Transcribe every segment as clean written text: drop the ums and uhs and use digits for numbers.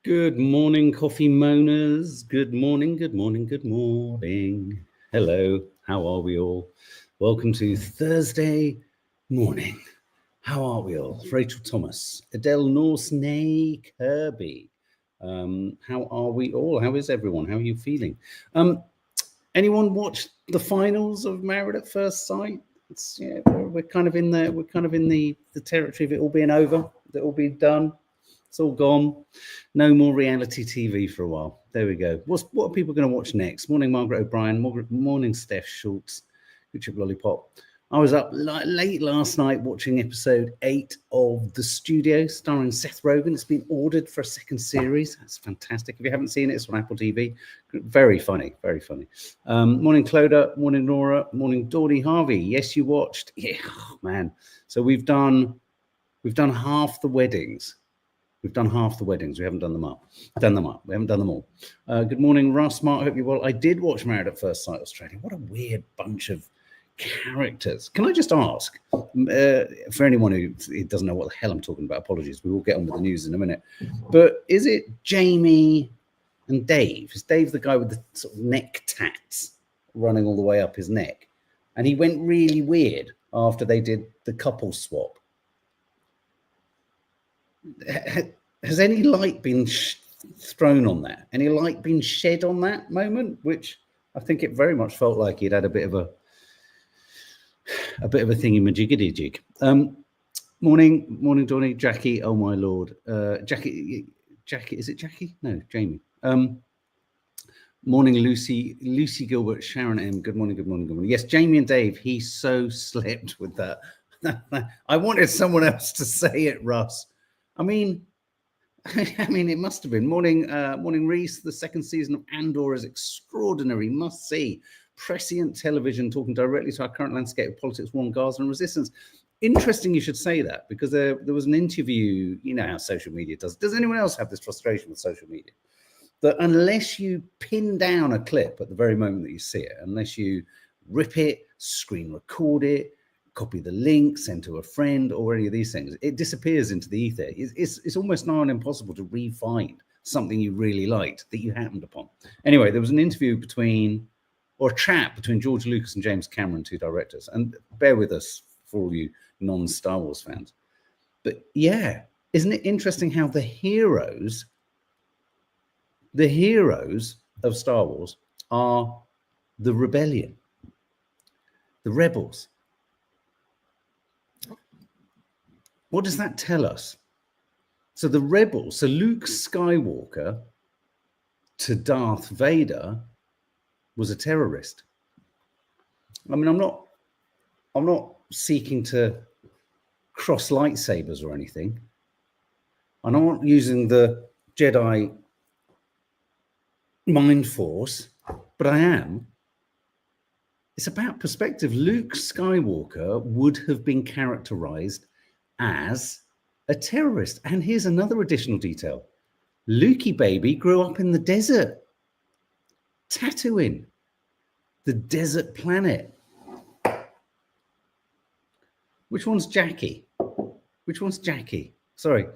Good morning, coffee moaners. Good morning, good morning, good morning. Hello, how are we all? Welcome to Thursday morning. How are we all? Rachel Thomas, Adele Norse, Nay Kirby. How are we all? How is everyone? How are you feeling? Anyone watched the finals of Married at First Sight? We're kind of in the territory of it all being over, that all being done. It's all gone. No more reality TV for a while. There we go. What are people going to watch next? Morning, Margaret O'Brien. Morning, Steph Schultz. Good chip lollipop. I was up late last night watching episode 8 of The Studio, starring Seth Rogen. It's been ordered for a second series. That's fantastic. If you haven't seen it, it's on Apple TV. Very funny, very funny. Morning, Cloda. Morning, Nora. Morning, Dawdy Harvey. Yes, you watched. Yeah, oh, man. So we've done half the weddings. We've done half the weddings. We haven't done them up. We haven't done them all. Good morning, Russ. Mark, I hope you're well. I did watch Married at First Sight Australia. What a weird bunch of characters. Can I just ask, for anyone who doesn't know what the hell I'm talking about, apologies. We will get on with the news in a minute. But is it Jamie and Dave? Is Dave the guy with the sort of neck tats running all the way up his neck? And he went really weird after they did the couple swap. Has any light been thrown on that? Any light been shed on that moment? Which I think it very much felt like he'd had a bit of a thingy-majiggity-jig. Morning, Donny, Jackie. Oh my lord, Jackie. Is it Jackie? No, Jamie. Morning, Lucy Gilbert, Sharon M. Good morning. Yes, Jamie and Dave. He so slept with that. I wanted someone else to say it, Russ. I mean, it must have been. Morning, Reese. The second season of Andor is extraordinary. Must see. Prescient television talking directly to our current landscape of politics, war, Gaza, and resistance. Interesting you should say that, because there was an interview. You know how social media does. Does anyone else have this frustration with social media? That unless you pin down a clip at the very moment that you see it, unless you rip it, screen record it, copy the link, send to a friend, or any of these things, it disappears into the ether. It's almost now impossible to re-find something you really liked that you happened upon. Anyway, there was an interview a chat between George Lucas and James Cameron, two directors. And bear with us for all you non-Star Wars fans. But yeah, isn't it interesting how the heroes of Star Wars are the rebellion, the rebels? What does that tell us? So the rebels, so Luke Skywalker to Darth Vader was a terrorist. I mean, I'm not seeking to cross lightsabers or anything. I'm not using the Jedi mind force, but I am. It's about perspective. Luke Skywalker would have been characterized as a terrorist. And here's another additional detail. Lukey baby grew up in the desert. Tatooine, the desert planet. Which one's Jackie? Sorry,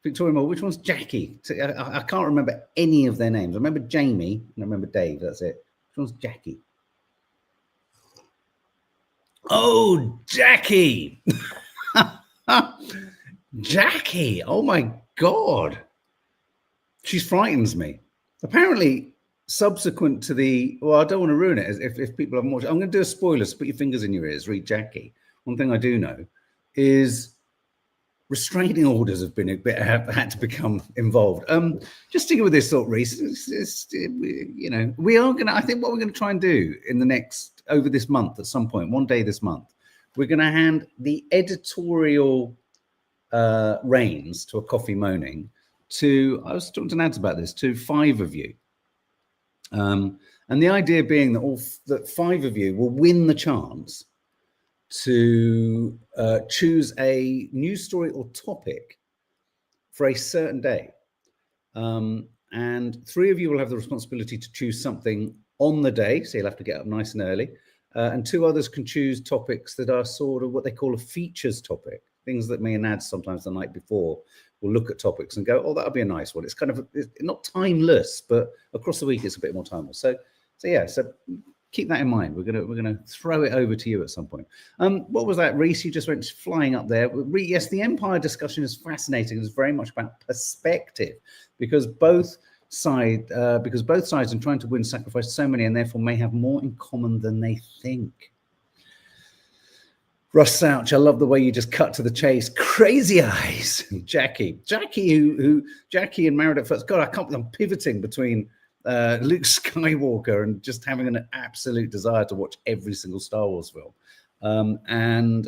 Victoria Moore, which one's Jackie? I can't remember any of their names. I remember Jamie and I remember Dave, that's it. Which one's Jackie? Oh, Jackie! Jackie, oh my God. She frightens me. Apparently, subsequent to I don't want to ruin it if people haven't watched it. I'm going to do a spoiler, so put your fingers in your ears, read Jackie. One thing I do know is restraining orders had to become involved. Just sticking with this thought, Reese, we are going to, I think what we're going to try and do over this month at some point, one day this month, we're going to hand the editorial reins to a coffee moaning I was talking to Nads about this, to 5 of you. And the idea being that 5 of you will win the chance to choose a news story or topic for a certain day. And 3 of you will have the responsibility to choose something on the day, so you'll have to get up nice and early. And 2 others can choose topics that are sort of what they call a features topic. things that me and Nad sometimes the night before will look at topics and go, oh, that'll be a nice one. It's kind of it's not timeless, but across the week it's a bit more timeless. So keep that in mind. We're gonna throw it over to you at some point. What was that, Reese? You just went flying up there. Yes, the empire discussion is fascinating. It's very much about perspective, because both sides in trying to win sacrifice so many, and therefore may have more in common than they think. Russ Souch, I love the way you just cut to the chase. Crazy eyes. Jackie and Married at First. God, I can't believe I'm pivoting between Luke Skywalker and just having an absolute desire to watch every single Star Wars film, and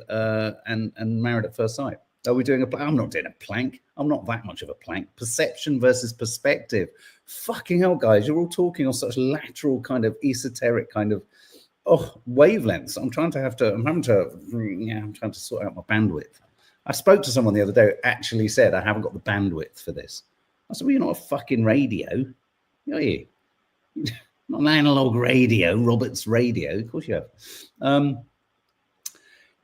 Married at First Sight. Are we doing a plank? I'm not doing a plank. I'm not that much of a plank. Perception versus perspective. Fucking hell, guys, you're all talking on such lateral kind of esoteric kind of wavelengths. I'm trying to sort out my bandwidth. I spoke to someone the other day who actually said, I haven't got the bandwidth for this. I said, well, you're not a fucking radio, are you? Not an analog radio, Roberts radio. Of course you have.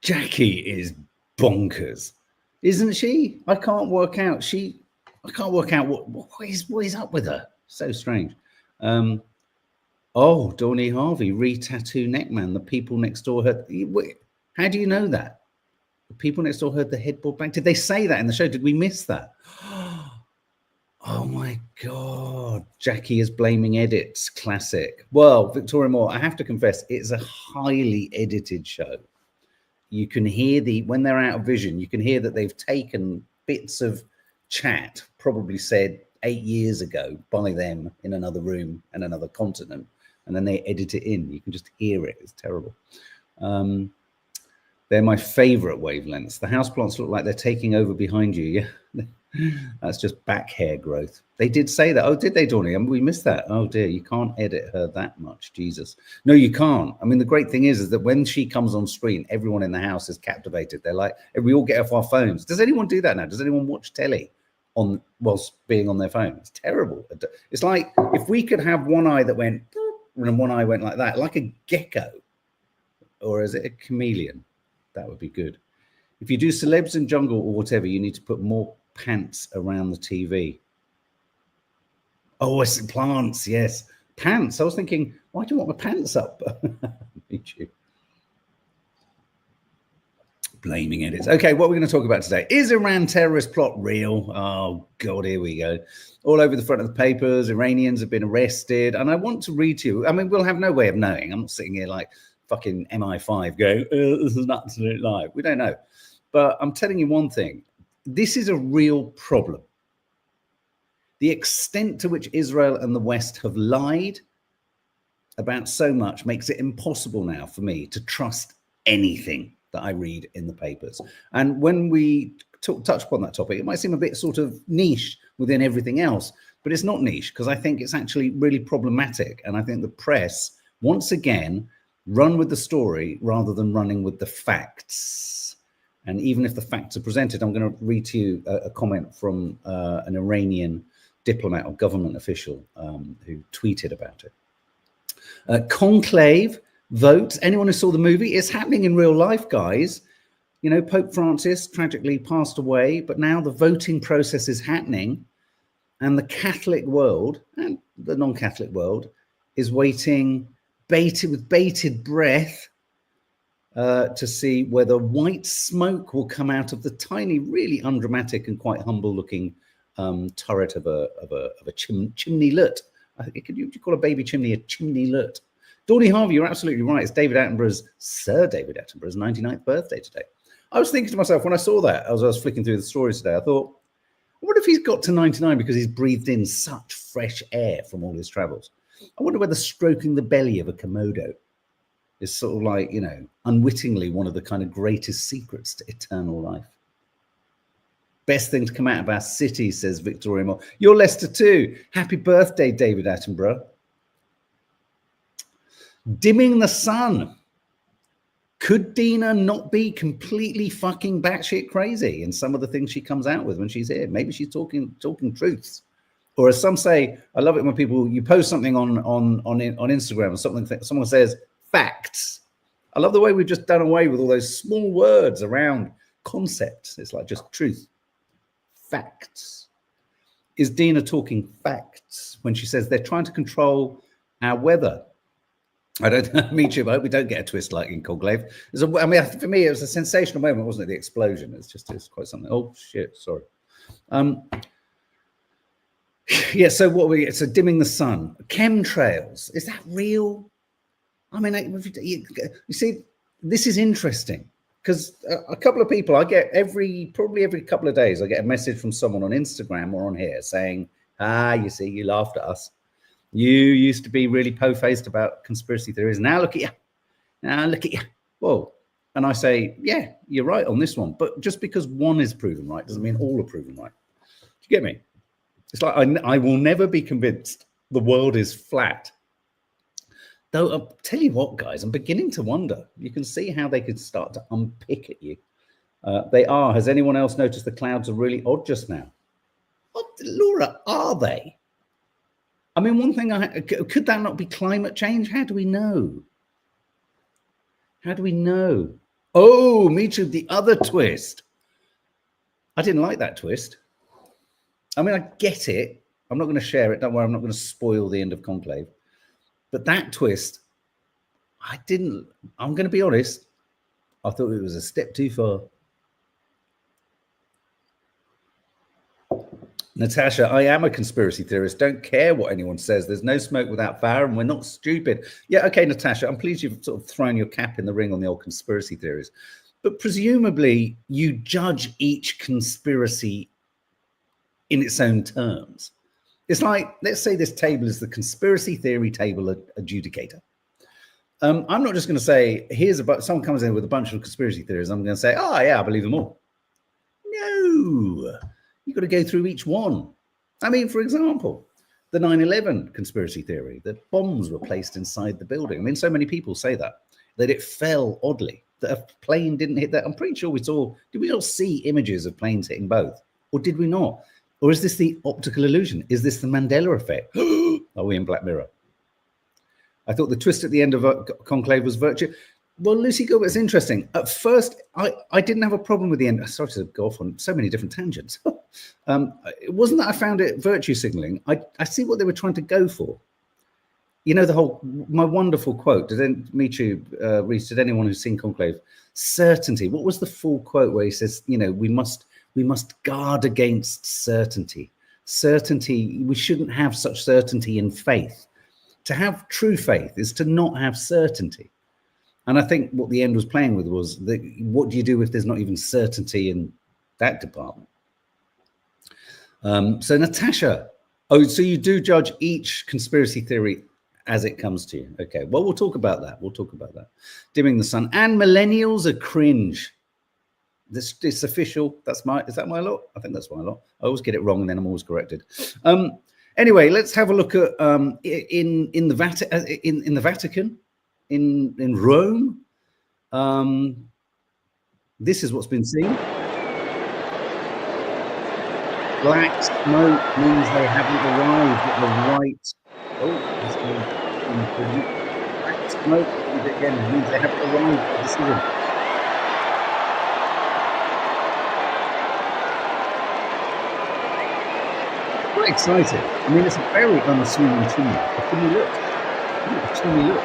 Jackie is bonkers, isn't she? I can't work out what is up with her. So strange. Oh, Dawny Harvey, re-tattoo Neckman. The people next door heard. How do you know that? The people next door heard the headboard bang. Did they say that in the show? Did we miss that? Oh my God. Jackie is blaming edits. Classic. Well, Victoria Moore, I have to confess, it's a highly edited show. You can hear when they're out of vision, you can hear that they've taken bits of chat, probably said 8 years ago by them in another room and another continent, and then they edit it in. You can just hear it. It's terrible. They're my favorite wavelengths. The houseplants look like they're taking over behind you. Yeah, that's just back hair growth. They did say that. Oh, did they, Dawny? We missed that. Oh dear, you can't edit her that much. Jesus. No, you can't. I mean, the great thing is that when she comes on screen, everyone in the house is captivated. They're like, we all get off our phones. Does anyone do that now? Does anyone watch telly whilst being on their phone? It's terrible. It's like if we could have one eye that went and one eye went like that, like a gecko, or is it a chameleon? That would be good. If you do celebs in jungle or whatever, you need to put more pants around the TV. Oh, it's plants. Yes, pants. I was thinking, why do you want my pants up? Me too. Blaming edits. Okay, what we're going to talk about today. Is Iran terrorist plot real? Oh, God, here we go. All over the front of the papers, Iranians have been arrested. And I want to read to you. I mean, we'll have no way of knowing. I'm not sitting here like fucking MI5 going, this is an absolute lie. We don't know. But I'm telling you one thing. This is a real problem. The extent to which Israel and the West have lied about so much makes it impossible now for me to trust anything that I read in the papers. And when we touch upon that topic, it might seem a bit sort of niche within everything else, but it's not niche, because I think it's actually really problematic. And I think the press, once again, run with the story rather than running with the facts. And even if the facts are presented, I'm going to read to you a comment from an Iranian diplomat or government official who tweeted about it. Conclave votes. Anyone who saw the movie, it's happening in real life, guys. You know, Pope Francis tragically passed away, but now the voting process is happening, and the Catholic world and the non-Catholic world is waiting with bated breath to see whether white smoke will come out of the tiny, really undramatic and quite humble-looking turret of a chimney-lut. Could you call a baby chimney a chimney-lut? Dawny Harvey, you're absolutely right. It's Sir David Attenborough's 99th birthday today. I was thinking to myself when I saw that, as I was flicking through the stories today, I thought, I wonder if he's got to 99 because he's breathed in such fresh air from all his travels. I wonder whether stroking the belly of a Komodo is sort of like, you know, unwittingly one of the kind of greatest secrets to eternal life. Best thing to come out of our city, says Victoria Moore. You're Leicester too. Happy birthday, David Attenborough. Dimming the sun. Could Dina not be completely fucking batshit crazy in some of the things she comes out with when she's here? Maybe she's talking truths. Or as some say, I love it when you post something on Instagram and someone says facts. I love the way we've just done away with all those small words around concepts. It's like just truth, facts. Is Dina talking facts when she says they're trying to control our weather? I don't know, me too. I hope we don't get a twist like in Conclave. I mean, for me, it was a sensational moment, wasn't it? The explosion. It's quite something. Oh shit! Sorry. Yeah. So dimming the sun. Chemtrails. Is that real? I mean, you see, this is interesting because a couple of people I get probably every couple of days, I get a message from someone on Instagram or on here saying, you see, you laughed at us. You used to be really po-faced about conspiracy theories. Now look at you. Now look at you. Whoa. And I say, yeah, you're right on this one. But just because one is proven right doesn't mean all are proven right. Do you get me? It's like I will never be convinced the world is flat. Though I'll tell you what, guys, I'm beginning to wonder. You can see how they could start to unpick at you. They are. Has anyone else noticed the clouds are really odd just now? What, Laura, are they? I mean, one thing, could that not be climate change? How do we know? How do we know? Oh, me too, the other twist. I didn't like that twist. I mean, I get it. I'm not going to share it. Don't worry, I'm not going to spoil the end of Conclave. But that twist, I'm going to be honest, I thought it was a step too far. Natasha, I am a conspiracy theorist. Don't care what anyone says. There's no smoke without fire, and we're not stupid. Yeah, okay, Natasha, I'm pleased you've sort of thrown your cap in the ring on the old conspiracy theories. But presumably, you judge each conspiracy in its own terms. It's like, let's say this table is the conspiracy theory table adjudicator. I'm not just going to say, someone comes in with a bunch of conspiracy theories. I'm going to say, oh, yeah, I believe them all. No. You've got to go through each one. I mean, for example, the 9/11 conspiracy theory, that bombs were placed inside the building. I mean, so many people say that it fell oddly, that a plane didn't hit that. I'm pretty sure did we not see images of planes hitting both? Or did we not? Or is this the optical illusion? Is this the Mandela effect? Are we in Black Mirror? I thought the twist at the end of Conclave was virtue. Well, Lucy Gilbert's interesting. At first, I didn't have a problem with the end. Sorry to go off on so many different tangents. It wasn't that I found it virtue signaling. I see what they were trying to go for. You know, my wonderful quote. Did anyone who's seen Conclave? Certainty. What was the full quote where he says, you know, we must guard against certainty. Certainty, we shouldn't have such certainty in faith. To have true faith is to not have certainty. And I think what the end was playing with was what do you do if there's not even certainty in that department? So Natasha, so you do judge each conspiracy theory as it comes to you. Okay, well, we'll talk about that. Dimming the sun. And millennials are cringe. It's official. Is that my lot? I think that's my lot. I always get it wrong and then I'm always corrected. Anyway, let's have a look at in the Vatican. In Rome, this is what's been seen. Black smoke means they haven't arrived at the right. Black smoke again means they haven't arrived at the decision. Quite excited. I mean, it's a very unassuming tumor. But can you look? Can you look?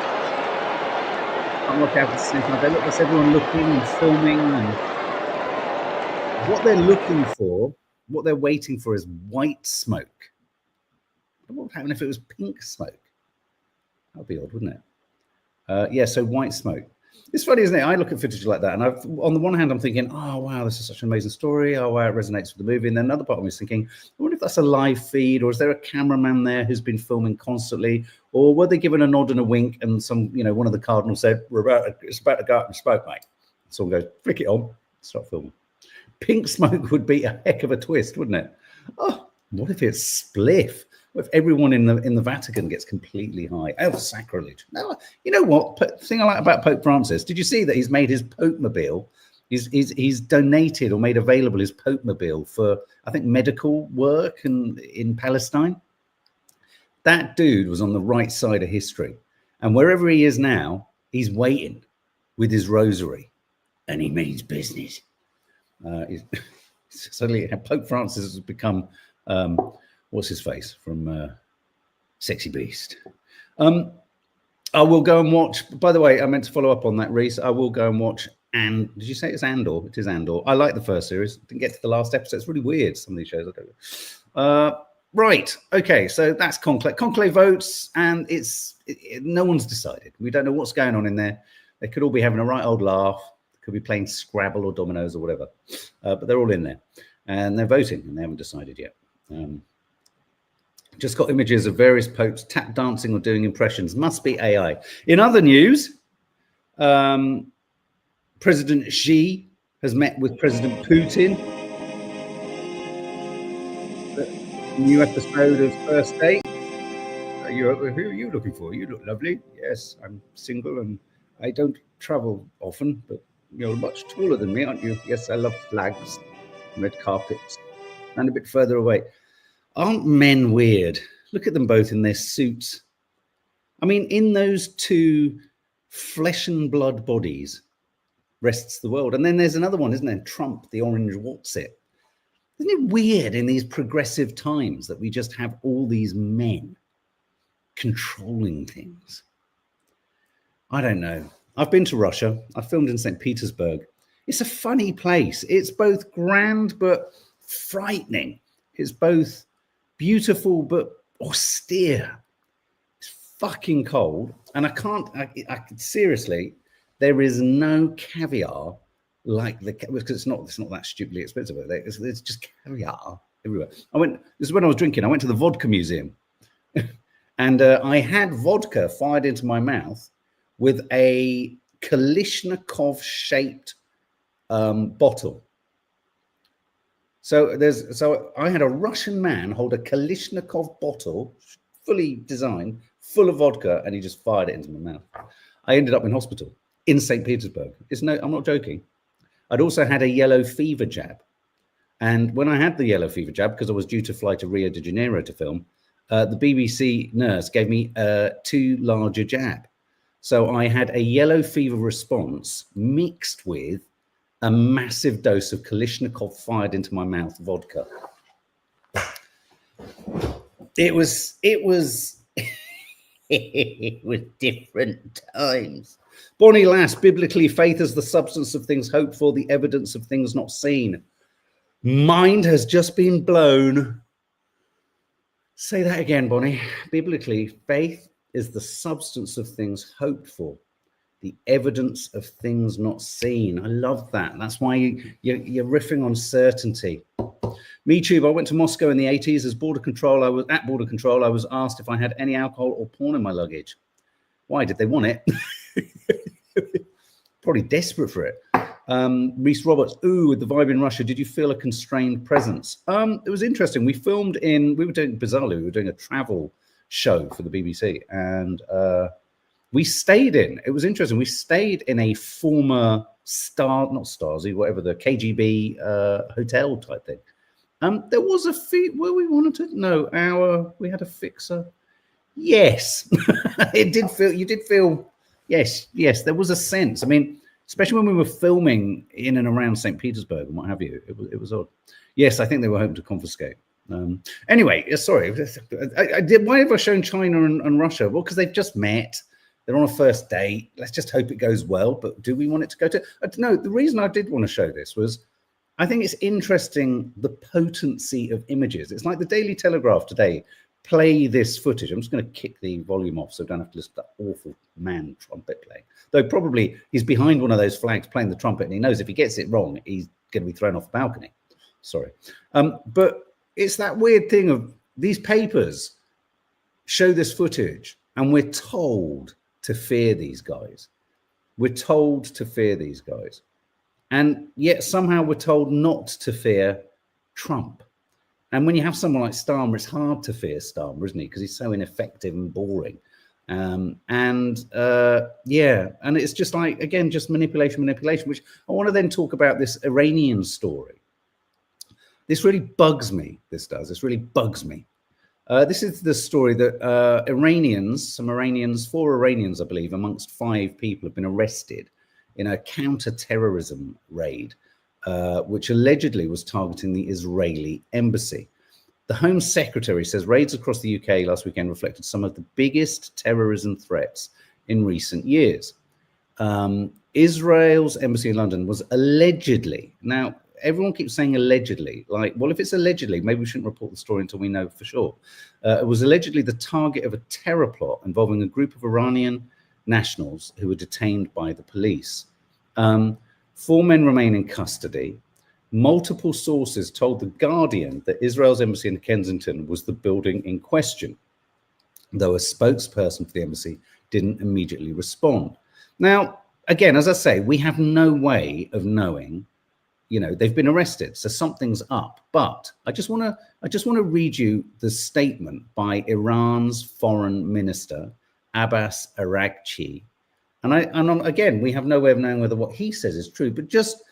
I'm looking at the same time. There's everyone looking and filming, and what they're looking for, what they're waiting for, is white smoke. What would happen if it was pink smoke? That'd be odd, wouldn't it? Yeah, so white smoke. It's funny, isn't it? I look at footage like that, and on the one hand, I'm thinking, oh wow, this is such an amazing story. Oh wow, it resonates with the movie. And then another part of me is thinking, I wonder if that's a live feed, or is there a cameraman there who's been filming constantly, or were they given a nod and a wink, and one of the cardinals said, it's about to go up and smoke, mate. Someone goes, flick it on, start filming. Pink smoke would be a heck of a twist, wouldn't it? Oh, what if it's spliff? What if everyone in the Vatican gets completely high? Oh, sacrilege. No, you know what? The thing I like about Pope Francis, did you see that he's made his Pope-mobile? He's donated or made available his Pope-mobile for, I think, medical work in Palestine. That dude was on the right side of history. And wherever he is now, he's waiting with his rosary. And he means business. Suddenly, Pope Francis has become what's his face from Sexy Beast. I will go and watch. By the way, I meant to follow up on that, Reese. I will go and watch. And did you say it's Andor? It is Andor. I like the first series. Didn't get to the last episode. It's really weird. Some of these shows. Right. Okay. So that's Conclave. Conclave votes, and no one's decided. We don't know what's going on in there. They could all be having a right old laugh. They could be playing Scrabble or dominoes or whatever. But they're all in there, and they're voting, and they haven't decided yet. Just got images of various popes tap dancing or doing impressions. Must be AI. In other news, President Xi has met with President Putin. A new episode of First Date. Who are you looking for? You look lovely. Yes, I'm single and I don't travel often, but you're much taller than me, aren't you? Yes, I love flags, red carpets, and a bit further away. Aren't men weird? Look at them both in their suits. I mean, in those two flesh and blood bodies rests the world. And then there's another one, isn't there? Trump, the orange what's-it. Isn't it weird in these progressive times that we just have all these men controlling things? I don't know. I've been to Russia. I filmed in St. Petersburg. It's a funny place. It's both grand but frightening. It's both beautiful but austere. It's fucking cold, and I seriously, there is no caviar like because it's not that stupidly expensive. It's just caviar everywhere. This is when I was drinking. I went to the vodka museum, and I had vodka fired into my mouth with a Kalishnikov shaped bottle. So I had a Russian man hold a Kalishnikov bottle, fully designed, full of vodka, and he just fired it into my mouth. I ended up in hospital in St. Petersburg. I'm not joking. I'd also had a yellow fever jab. And when I had the yellow fever jab, because I was due to fly to Rio de Janeiro to film, the BBC nurse gave me a too large a jab. So I had a yellow fever response mixed with a massive dose of Kalishnikov fired into my mouth vodka. It was different times. Bonnie Lass, biblically, faith is the substance of things hoped for, the evidence of things not seen. Mind has just been blown. Say that again, Bonnie. Biblically, faith is the substance of things hoped for, the evidence of things not seen. I love that. That's why you're riffing on certainty. Me too. I went to Moscow in the 80s as border control. I was at border control. I was asked if I had any alcohol or porn in my luggage. Why did they want it? Probably desperate for it. Reese Roberts, with the vibe in Russia, did you feel a constrained presence? It was interesting. We were doing bizarrely, we were doing a travel show for the BBC, and we stayed in, it was interesting, we stayed in a former not Stasi, whatever, the KGB hotel type thing. There was a fee where we wanted to, we had a fixer. Yes, you did feel, yes, there was a sense. I mean, especially when we were filming in and around St. Petersburg and what have you, it was odd. Yes, I think they were hoping to confiscate. Anyway, sorry. Why have I shown China and Russia? Well, because they've just met. They're on a first date. Let's just hope it goes well. But do we want it to go to? No, the reason I did want to show this was I think it's interesting, the potency of images. It's like the Daily Telegraph today. Play this footage. I'm just going to kick the volume off so I don't have to listen to that awful man trumpet playing. Though probably he's behind one of those flags playing the trumpet, and he knows if he gets it wrong, he's going to be thrown off the balcony. Sorry. But it's that weird thing of these papers show this footage, and we're told to fear these guys. We're told to fear these guys. And yet somehow we're told not to fear Trump. And when you have someone like Starmer, it's hard to fear Starmer, isn't he? Because he's so ineffective and boring. And it's just like, again, just manipulation, which I want to then talk about this Iranian story. This really bugs me. This really bugs me. This is the story that four Iranians, I believe, amongst 5 people have been arrested in a counter-terrorism raid which allegedly was targeting the Israeli embassy. The Home Secretary says raids across the UK last weekend reflected some of the biggest terrorism threats in recent years. Israel's embassy in London was allegedly, now everyone keeps saying allegedly, like, well, if it's allegedly, maybe we shouldn't report the story until we know for sure. It was allegedly the target of a terror plot involving a group of Iranian nationals who were detained by the police. 4 men remain in custody. Multiple sources told The Guardian that Israel's embassy in Kensington was the building in question, though a spokesperson for the embassy didn't immediately respond. Now, again, as I say, we have no way of knowing, you know, they've been arrested, so something's up. But I just want to read you the statement by Iran's foreign minister, Abbas Araghchi. And again, we have no way of knowing whether what he says is true, but just,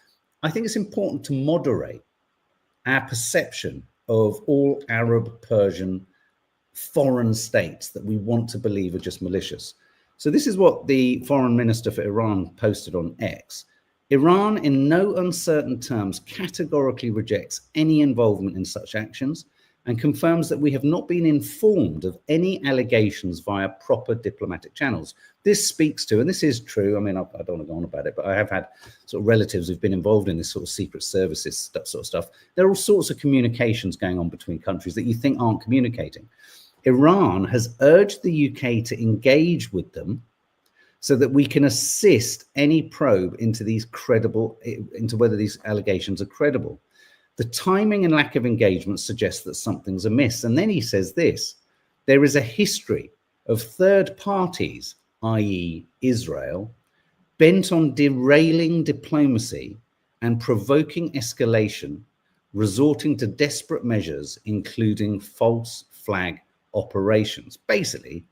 I think it's important to moderate our perception of all Arab, Persian, foreign states that we want to believe are just malicious. So this is what the foreign minister for Iran posted on X. Iran, in no uncertain terms, categorically rejects any involvement in such actions and confirms that we have not been informed of any allegations via proper diplomatic channels. This speaks to, and this is true, I mean, I don't want to go on about it, but I have had sort of relatives who've been involved in this sort of secret services, that sort of stuff. There are all sorts of communications going on between countries that you think aren't communicating. Iran has urged the UK to engage with them so that we can assist any probe into whether these allegations are credible. The timing and lack of engagement suggests that something's amiss. And then he says this: there is a history of third parties, i.e. Israel, bent on derailing diplomacy and provoking escalation, resorting to desperate measures, including false flag operations. Basically,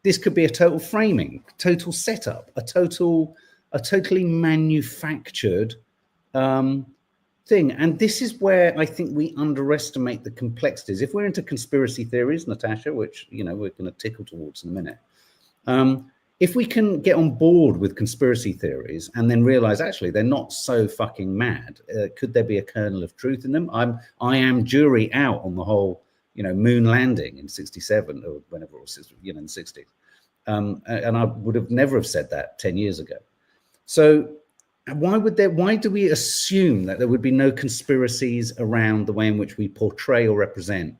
this could be a total framing, total setup, a totally manufactured thing. And this is where I think we underestimate the complexities. If we're into conspiracy theories, Natasha, which, you know, we're going to tickle towards in a minute, if we can get on board with conspiracy theories and then realize actually they're not so fucking mad, could there be a kernel of truth in them? I am jury out on the whole, you know, moon landing in 67 or whenever it was, you know, in the 60s. And I would have never have said that 10 years ago. So why do we assume that there would be no conspiracies around the way in which we portray or represent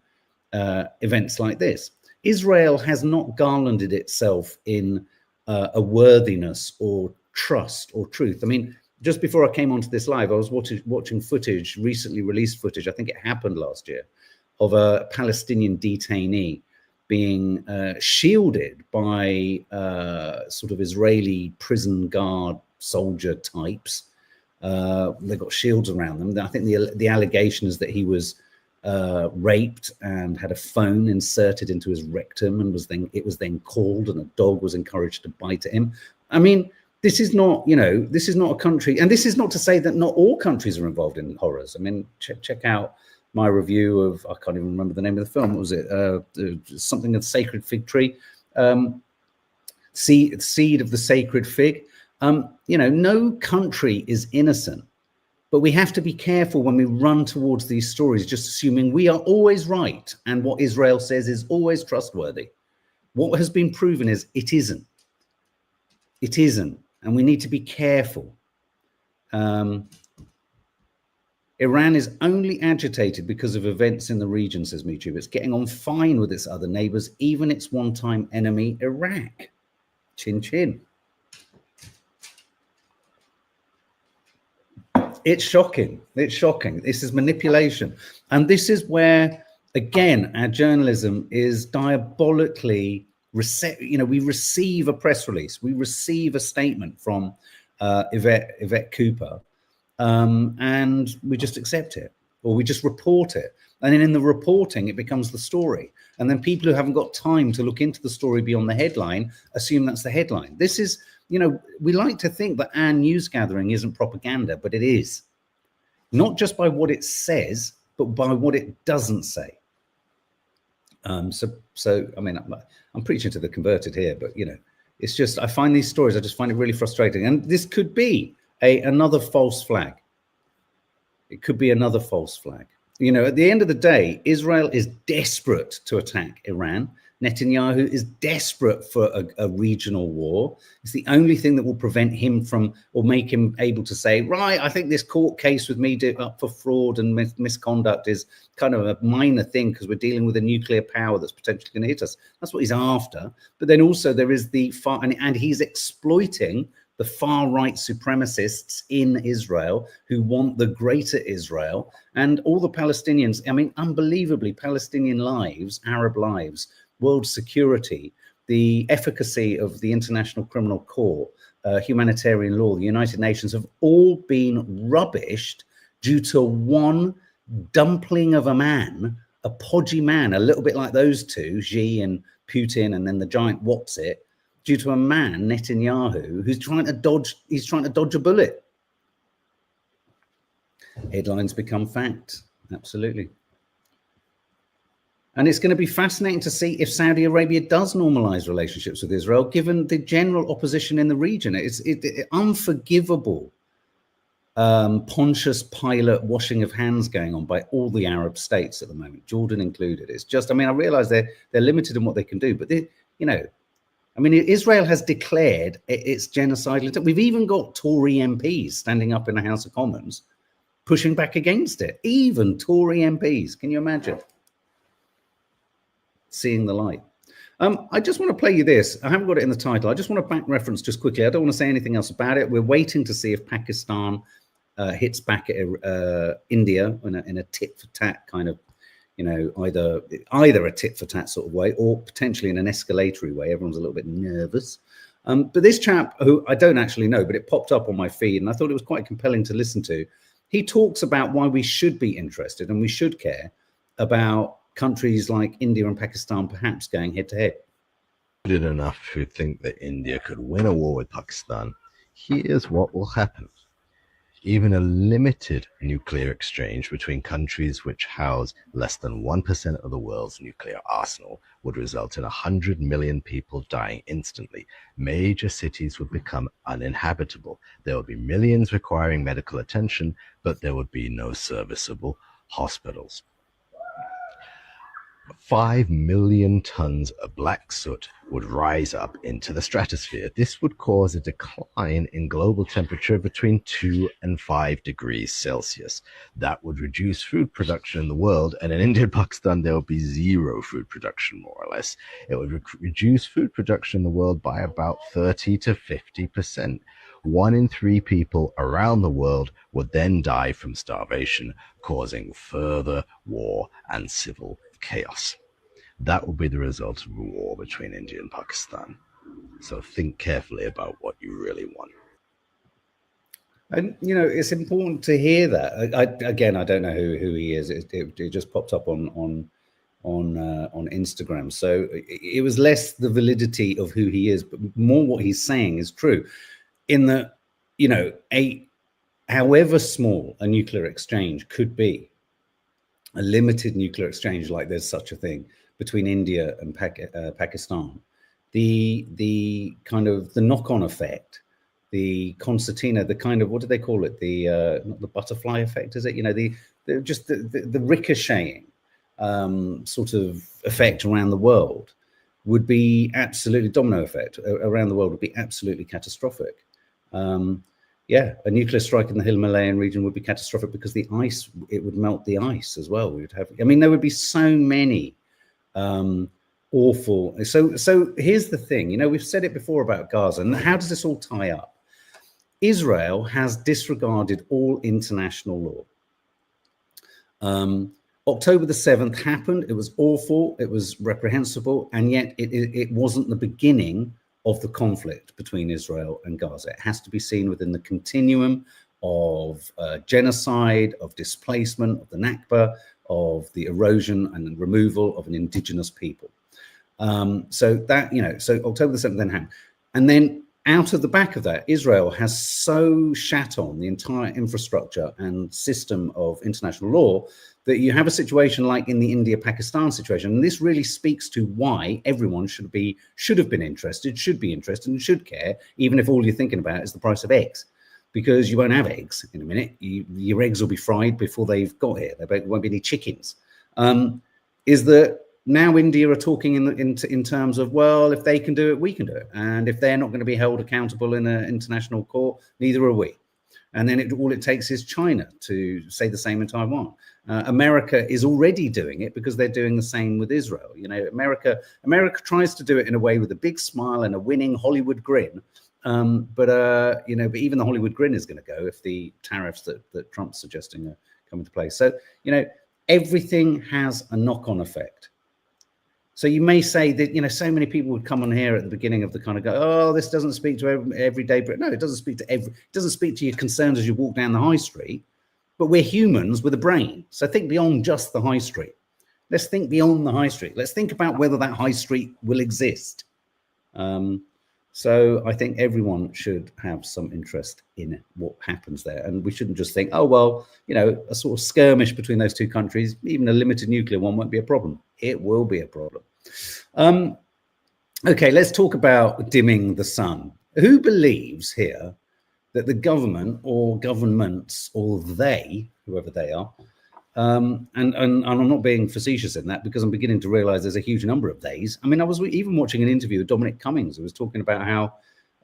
events like this? Israel has not garlanded itself in a worthiness or trust or truth. I mean, just before I came onto this live, I was watching footage, recently released footage, I think it happened last year, of a Palestinian detainee being shielded by sort of Israeli prison guard soldier types. They got shields around them. I think the allegation is that he was raped and had a phone inserted into his rectum, and it was then called, and a dog was encouraged to bite at him. I mean, this is not, you know, this is not a country, and this is not to say that not all countries are involved in horrors. I mean, check out my review of, I can't even remember the name of the film. What was it? Something of the Sacred Fig Tree, Seed of the Sacred Fig. You know, no country is innocent, but we have to be careful when we run towards these stories, just assuming we are always right and what Israel says is always trustworthy. What has been proven is it isn't. It isn't, and we need to be careful. Iran is only agitated because of events in the region, says Michu. It's getting on fine with its other neighbors, even its one-time enemy, Iraq. Chin chin. It's shocking. It's shocking. This is manipulation. And this is where, again, our journalism is diabolically, you know, we receive a press release. We receive a statement from Yvette Cooper, and we just accept it, or we just report it. And then in the reporting, it becomes the story. And then people who haven't got time to look into the story beyond the headline assume that's the headline. This is, you know, we like to think that our news gathering isn't propaganda, but it is. Not just by what it says, but by what it doesn't say. So I mean, I'm preaching to the converted here, but, you know, it's just, I find these stories, I just find it really frustrating. And this could be another false flag. It could be another false flag. You know, at the end of the day, Israel is desperate to attack Iran. Netanyahu is desperate for a regional war. It's the only thing that will prevent him from, or make him able to say, right, I think this court case with me up for fraud and misconduct is kind of a minor thing because we're dealing with a nuclear power that's potentially going to hit us. That's what he's after. But then also there is the far, and he's exploiting the far-right supremacists in Israel who want the greater Israel, and all the Palestinians. I mean, unbelievably, Palestinian lives, Arab lives, world security, the efficacy of the International Criminal Court, humanitarian law, the United Nations have all been rubbished due to one dumpling of a man, a podgy man, a little bit like those two, Xi and Putin, and then the giant What's-it, due to a man, Netanyahu, who's trying to dodge a bullet. Headlines become fact, absolutely. And it's going to be fascinating to see if Saudi Arabia does normalize relationships with Israel, given the general opposition in the region. It's unforgivable Pontius Pilate washing of hands going on by all the Arab states at the moment, Jordan included. It's just, I mean, I realize they're limited in what they can do, but they, you know, I mean, Israel has declared its genocidal. We've even got Tory MPs standing up in the House of Commons pushing back against it. Even Tory MPs. Can you imagine? Seeing the light. I just want to play you this. I haven't got it in the title. I just want to back reference just quickly. I don't want to say anything else about it. We're waiting to see if Pakistan hits back at India in a tit-for-tat kind of, you know, either a tit-for-tat sort of way or potentially in an escalatory way. Everyone's a little bit nervous. But this chap, who I don't actually know, but it popped up on my feed, and I thought it was quite compelling to listen to. He talks about why we should be interested and we should care about countries like India and Pakistan perhaps going head-to-head. Enough who think that India could win a war with Pakistan. Here's what will happen. Even a limited nuclear exchange between countries which house less than 1% of the world's nuclear arsenal would result in 100 million people dying instantly. Major cities would become uninhabitable. There would be millions requiring medical attention, but there would be no serviceable hospitals. 5 million tons of black soot would rise up into the stratosphere. This would cause a decline in global temperature between 2 and 5 degrees Celsius. That would reduce food production in the world, and in India and Pakistan there would be zero food production, more or less. It would reduce food production in the world by about 30 to 50%. 1 in 3 people around the world would then die from starvation, causing further war and civil chaos. That will be the result of a war between India and Pakistan. So think carefully about what you really want. And, you know, it's important to hear that. I don't know who he is. It just popped up on Instagram. So it was less the validity of who he is, but more what he's saying is true. In that, you know, however small a nuclear exchange could be, a limited nuclear exchange, like there's such a thing between India and Pakistan, the kind of the knock-on effect, the concertina, the kind of, what do they call it? The not the butterfly effect, is it? You know, the ricocheting sort of effect around the world would be absolutely, domino effect around the world would be absolutely catastrophic. Yeah, a nuclear strike in the Himalayan region would be catastrophic because the ice, it would melt the ice as well. We would have, I mean, there would be so many awful. So here's the thing, you know, we've said it before about Gaza, and how does this all tie up? Israel has disregarded all international law. October the 7th happened. It was awful. It was reprehensible. And yet it wasn't the beginning of the conflict between Israel and Gaza. It has to be seen within the continuum of genocide, of displacement, of the Nakba, of the erosion and removal of an indigenous people. So that, you know, so October the 7th then happened. And then out of the back of that, Israel has so shat on the entire infrastructure and system of international law that you have a situation like in the India-Pakistan situation. And this really speaks to why everyone should have been interested, should be interested and should care, even if all you're thinking about is the price of X. because you won't have eggs in a minute. Your eggs will be fried before they've got here. There won't be any chickens. Is that now India are talking in terms of, well, if they can do it, we can do it. And if they're not going to be held accountable in an international court, neither are we. And then all it takes is China to say the same in Taiwan. America is already doing it because they're doing the same with Israel. You know, America tries to do it in a way with a big smile and a winning Hollywood grin. But even the Hollywood grin is going to go if the tariffs that Trump's suggesting come into place. So, you know, everything has a knock-on effect. So you may say that, you know, so many people would come on here at the beginning of the kind of go, oh, this doesn't speak to everyday, but no, it doesn't speak to it doesn't speak to your concerns as you walk down the high street. But we're humans with a brain. So think beyond just the high street. Let's think beyond the high street. Let's think about whether that high street will exist. So I think everyone should have some interest in what happens there. And we shouldn't just think, oh, well, you know, a sort of skirmish between those two countries, even a limited nuclear one won't be a problem. It will be a problem. Okay, let's talk about dimming the sun. Who believes here that the government or governments or they, whoever they are, and I'm not being facetious in that because I'm beginning to realize there's a huge number of theys. I mean, I was even watching an interview with Dominic Cummings who was talking about how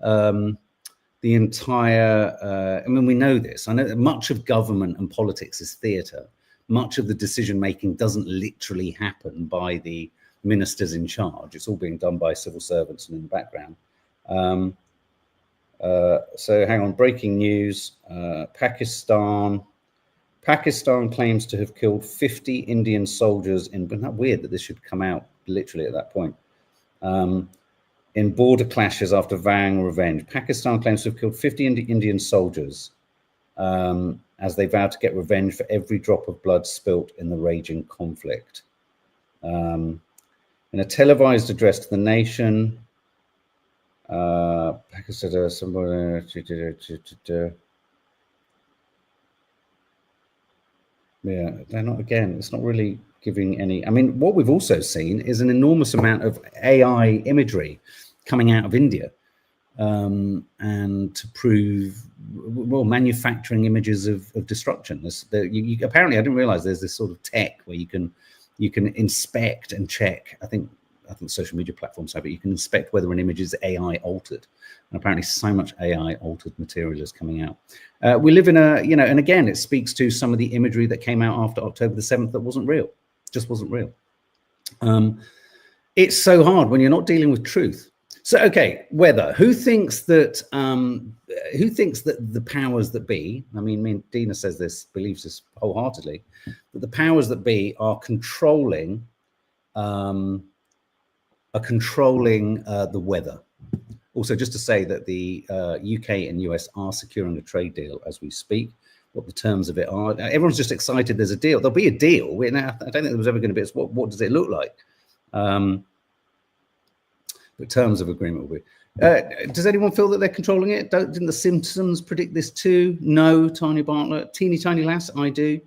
the entire, I mean, we know this. I know that much of government and politics is theatre. Much of the decision making doesn't literally happen by the ministers in charge. It's all being done by civil servants and in the background. So hang on, breaking news, Pakistan claims to have killed 50 Indian soldiers in, but not weird that this should come out literally at that point, in border clashes after vowing revenge. Pakistan claims to have killed 50 Indian soldiers as they vowed to get revenge for every drop of blood spilt in the raging conflict. In a televised address to the nation, Pakistan, yeah, they're not, again, it's not really giving any. I mean, what we've also seen is an enormous amount of AI imagery coming out of India, and to prove, well, manufacturing images of destruction. Apparently, I didn't realize there's this sort of tech where you can inspect and check. I think social media platforms have it. You can inspect whether an image is AI altered. And apparently so much AI altered material is coming out. We live in a, you know, and again, it speaks to some of the imagery that came out after October the 7th that wasn't real, just wasn't real. It's so hard when you're not dealing with truth. So, okay, weather. Who thinks that the powers that be, I mean Dina says this, believes this wholeheartedly, that the powers that be are controlling the weather. Also, just to say that the UK and US are securing a trade deal as we speak. What the terms of it are, everyone's just excited there's a deal. There'll be a deal. I don't think there was ever going to be. What does it look like? But terms of agreement will be. Does anyone feel that they're controlling it? Didn't the Simpsons predict this too? No, Tanya Bartlett. Teeny tiny lass, I do.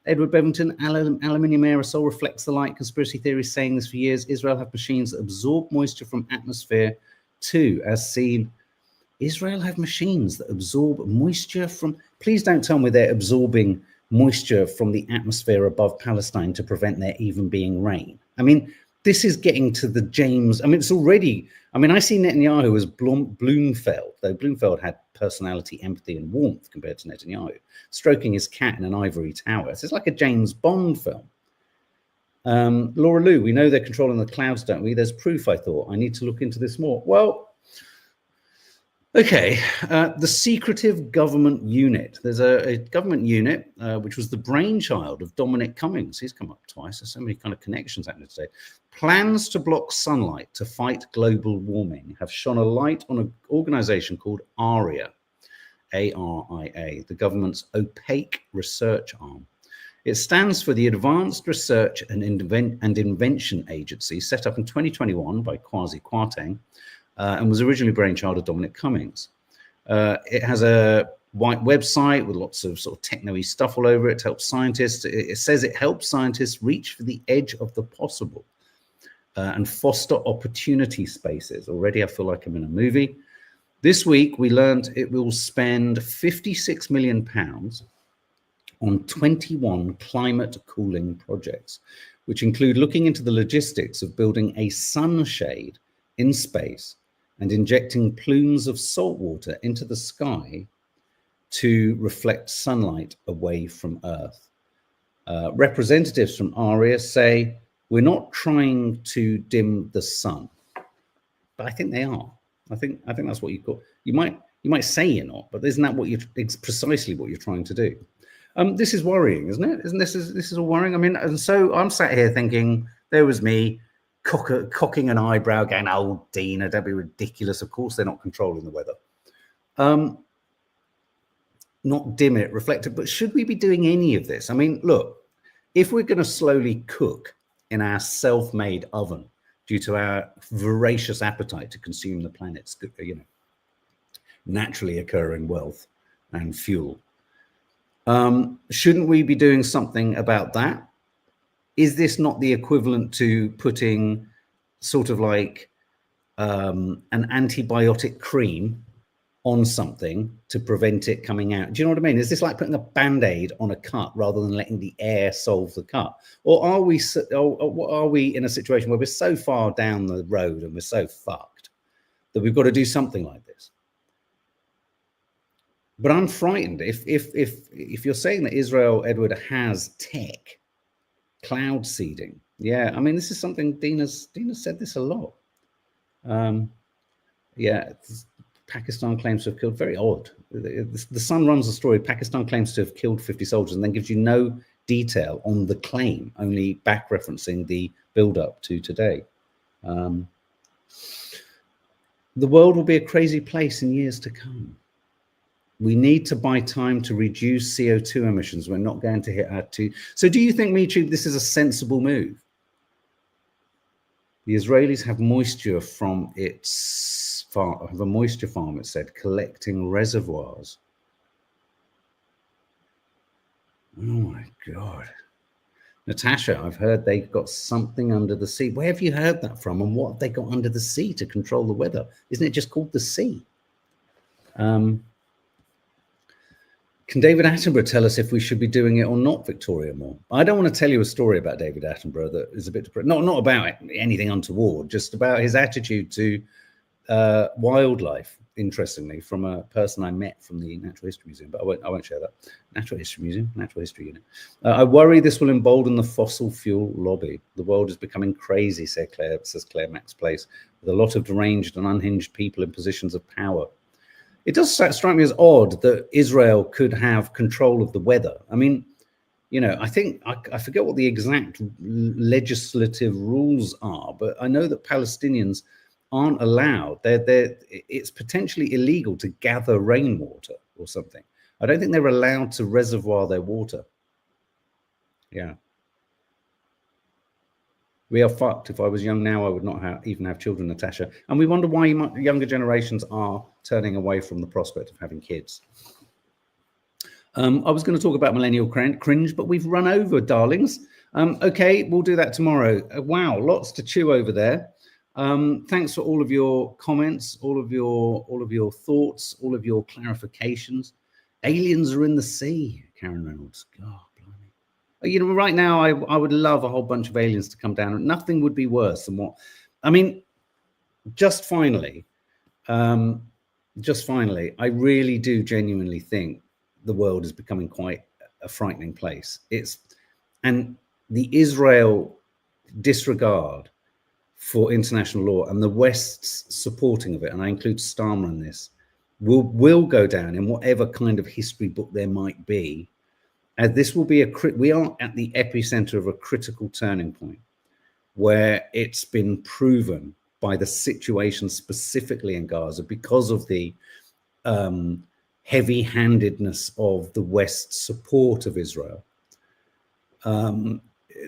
Edward Bevington, aluminium aerosol reflects the light. Conspiracy theories saying this for years. Israel have machines that absorb moisture from atmosphere too, as seen. Israel have machines that absorb moisture from, please don't tell me they're absorbing moisture from the atmosphere above Palestine to prevent there even being rain. I mean, this is getting to the James, I mean, it's already, I mean, I see Netanyahu as Bloomfeld, though Bloomfeld had personality, empathy, and warmth compared to Netanyahu, stroking his cat in an ivory tower. It's like a James Bond film. Laura Lou, we know they're controlling the clouds, don't we? There's proof, I thought. I need to look into this more. Well, okay, the secretive government unit. There's a government unit, which was the brainchild of Dominic Cummings. He's come up twice. There's so many kind of connections happening today. Plans to block sunlight to fight global warming have shone a light on an organization called ARIA, A-R-I-A, the government's opaque research arm. It stands for the Advanced Research and Invention Agency, set up in 2021 by Kwasi Kwarteng, and was originally brainchild of Dominic Cummings. It has a white website with lots of sort of techno-y stuff all over it. It helps scientists. It says it helps scientists reach for the edge of the possible and foster opportunity spaces. Already I feel like I'm in a movie. This week, we learned it will spend £56 million on 21 climate cooling projects, which include looking into the logistics of building a sunshade in space and injecting plumes of salt water into the sky to reflect sunlight away from Earth. Representatives from ARIA say, we're not trying to dim the sun, but I think they are. I think that's what you call. You might say you're not, but isn't that what it's precisely what you're trying to do? This is worrying, isn't it? This is all worrying? I mean, and so I'm sat here thinking, there was me cocking an eyebrow, going, "Oh, Dina, don't be ridiculous. Of course, they're not controlling the weather. Not dim it, reflect it. But should we be doing any of this? I mean, look, if we're going to slowly cook in our self-made oven due to our voracious appetite to consume the planet's, naturally occurring wealth and fuel, shouldn't we be doing something about that? Is this not the equivalent to putting sort of like an antibiotic cream on something to prevent it coming out? Do you know what I mean? Is this like putting a Band-Aid on a cut rather than letting the air solve the cut? Or are we in a situation where we're so far down the road and we're so fucked that we've got to do something like this? But I'm frightened. If you're saying that Israel, Edward, has tech, cloud seeding, yeah, I mean, this is something Dina said this a lot. Pakistan claims to have killed, very odd. The Sun runs the story. Pakistan claims to have killed 50 soldiers and then gives you no detail on the claim, only back referencing the build-up to today. The world will be a crazy place in years to come. We need to buy time to reduce CO2 emissions. We're not going to hit our two. So do you think, Michu, this is a sensible move? The Israelis have moisture from its farm, have a moisture farm, it said, collecting reservoirs. Oh my God. Natasha, I've heard they've got something under the sea. Where have you heard that from? And what have they got under the sea to control the weather? Isn't it just called the sea? Can David Attenborough tell us if we should be doing it or not, Victoria Moore? I don't want to tell you a story about David Attenborough that is a bit not about anything untoward, just about his attitude to wildlife. Interestingly, from a person I met from the Natural History Museum, but I won't share that. Natural History Museum, Natural History Unit. I worry this will embolden the fossil fuel lobby. The world is becoming crazy, says Claire Max Place, with a lot of deranged and unhinged people in positions of power. It does strike me as odd that Israel could have control of the weather. I mean, I think, I forget what the exact legislative rules are, but I know that Palestinians aren't allowed. It's potentially illegal to gather rainwater or something. I don't think they're allowed to reservoir their water. Yeah. We are fucked. If I was young now, I would not even have children, Natasha. And we wonder why younger generations are turning away from the prospect of having kids. I was going to talk about millennial cringe, but we've run over, darlings. Okay, we'll do that tomorrow. Wow, lots to chew over there. Thanks for all of your comments, all of your thoughts, all of your clarifications. Aliens are in the sea, Karen Reynolds. God. Right now, I would love a whole bunch of aliens to come down. Nothing would be worse than what, I mean, just finally, I really do genuinely think the world is becoming quite a frightening place. And the Israel disregard for international law and the West's supporting of it, and I include Starmer in this, will go down in whatever kind of history book there might be. And this will be we are at the epicenter of a critical turning point where it's been proven by the situation specifically in Gaza, because of the heavy-handedness of the West's support of Israel.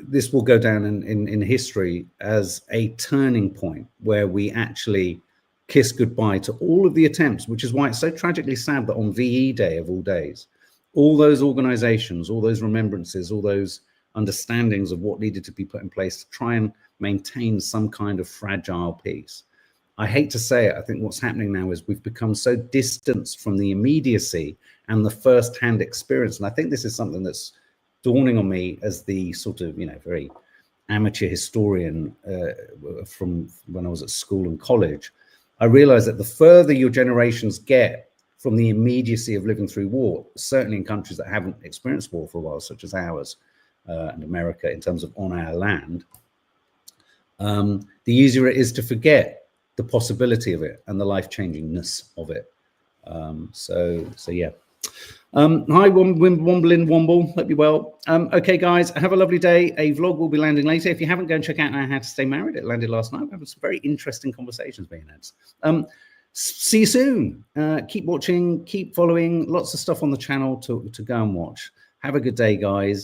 This will go down in history as a turning point where we actually kiss goodbye to all of the attempts, which is why it's so tragically sad that on VE Day of all days, all those organizations, all those remembrances, all those understandings of what needed to be put in place to try and maintain some kind of fragile peace I hate to say it, I think what's happening now is we've become so distanced from the immediacy and the first-hand experience. And I think this is something that's dawning on me as the sort of, very amateur historian from when I was at school and college. I realized that the further your generations get from the immediacy of living through war, certainly in countries that haven't experienced war for a while, such as ours and America, in terms of on our land, the easier it is to forget the possibility of it and the life-changingness of it. So yeah. Hi, Womblin Womble, hope you're well. Okay, guys, have a lovely day. A vlog will be landing later. If you haven't, go and check out How to Stay Married. It landed last night. We're having some very interesting conversations being had. See you soon. Keep watching, keep following. Lots of stuff on the channel to go and watch. Have a good day, guys.